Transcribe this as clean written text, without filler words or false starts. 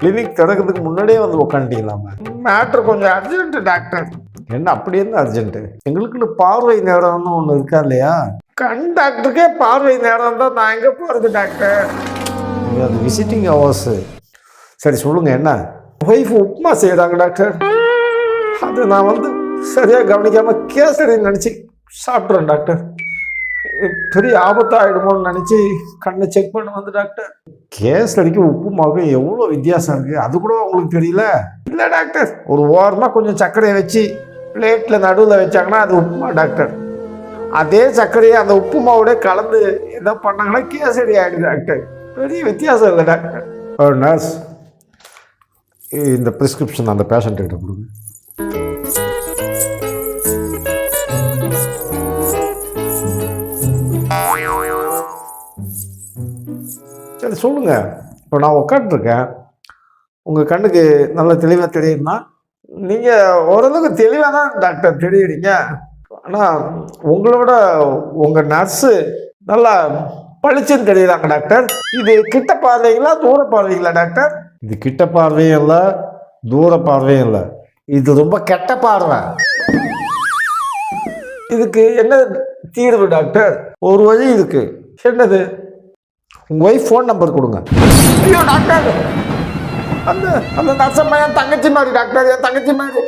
Clinic திறக்கிறதுக்கு முன்னாடியே வந்து உக்காந்துட்டீங்களாமா? மேட்ரு கொஞ்சம் அர்ஜென்ட் டாக்டர். என்ன அப்படி என்ன அர்ஜென்ட்டு? எங்களுக்குன்னு பார்வை நேரம்னு ஒன்று இருக்கா இல்லையா? கண் டாக்டருக்கே பார்வை நேரம் தான், நான் எங்கே போகிறது டாக்டர்? அது விசிட்டிங் ஹவர்ஸு. சரி சொல்லுங்கள் என்ன? ஒய்ஃப் உப்புமா செய்கிறாங்க டாக்டர். அது நான் வந்து சரியாக கவனிக்காமல் கேசரின்னு நினச்சி சாப்பிட்றேன் டாக்டர். பெரிய ஆபத்தாகிடுமோன்னு நினச்சி கண்ணை செக் பண்ண வந்து டாக்டர். கேசரிக்கு உப்புமாவுக்கும் எவ்வளோ வித்தியாசம் இருக்குது, அது கூட உங்களுக்கு தெரியல? இல்லை டாக்டர், ஒரு ஓரமாக கொஞ்சம் சர்க்கரையை வச்சு பிளேட்டில் நடுவில் வச்சாங்கன்னா அது உப்புமா டாக்டர். அதே சர்க்கரையை அந்த உப்புமாவோட கலந்து என்ன பண்ணாங்கன்னா கேசரி ஆகிடுது டாக்டர். பெரிய வித்தியாசம் இல்லை டாக்டர். நர்ஸ், இந்த ப்ரிஸ்கிரிப்ஷன் அந்த பேஷண்ட்டுக்கிட்ட கொடுங்க. சரி சொல்லுங்கள். இப்போ நான் உட்காந்துருக்கேன், உங்கள் கண்ணுக்கு நல்ல தெளிவாக தெரியுதுன்னா? நீங்கள் ஓரளவுக்கு தெளிவாக தான் டாக்டர் தெரியுறீங்க. ஆனால் உங்களோட உங்கள் நர்ஸு நல்லா பளிச்சுன்னு தெரியுறாங்க டாக்டர். இது கிட்ட பார்வைங்களா தூர பார்வைங்களா டாக்டர்? இது கிட்ட பார்வையும் இல்லை, தூர பார்வையும் இல்லை, இது ரொம்ப கெட்ட பார்வை. இதுக்கு என்ன தீர்வு டாக்டர்? ஒரு வழி இருக்கு. என்னது? உங்கள் ஒய்ஃப் ஃபோன் நம்பர் கொடுங்க. ஐயோ டாக்டர், அந்த அந்த நர்சம்மா என் தங்கச்சி மாதிரி டாக்டர், என் தங்கச்சி மாதிரி.